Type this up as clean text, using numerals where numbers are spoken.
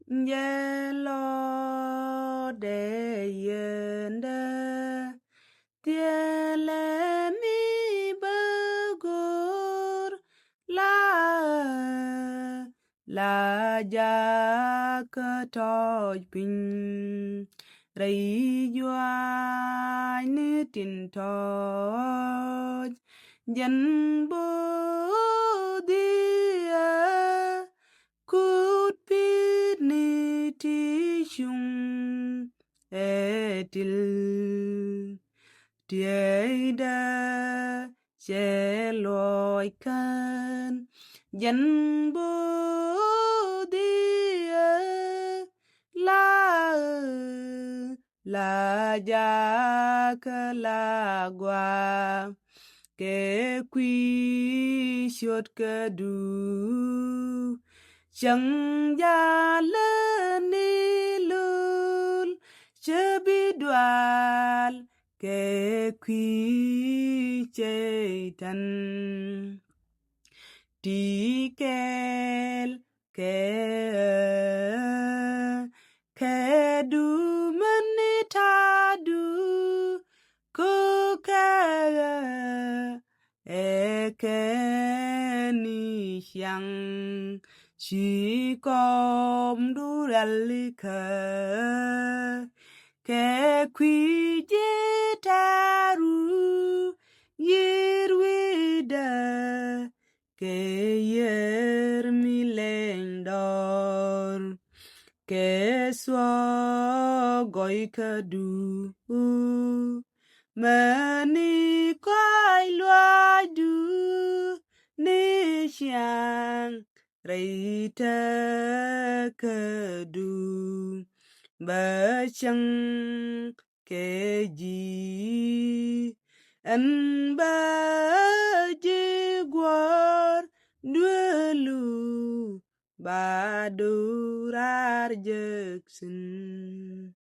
Yelo de yende tiele mi bagur la ja ka toj pin rei jua ni tin toj jan bo dia kut pit ni ti chung etil tieda che loi kan jan bo dia la ja ka la gwa ke quy shot ka du chẳng ya lên ni lul chebi dual ke quy cheitan tikel ke du manita du ko ni xiang chỉ com du dalika ke quy taru yirwida ke yer milendor ke swa goi kadu mani kai lua du ni xiang reita kadu ba chang ke ji an ba ji gwar duelu ba durar jeksin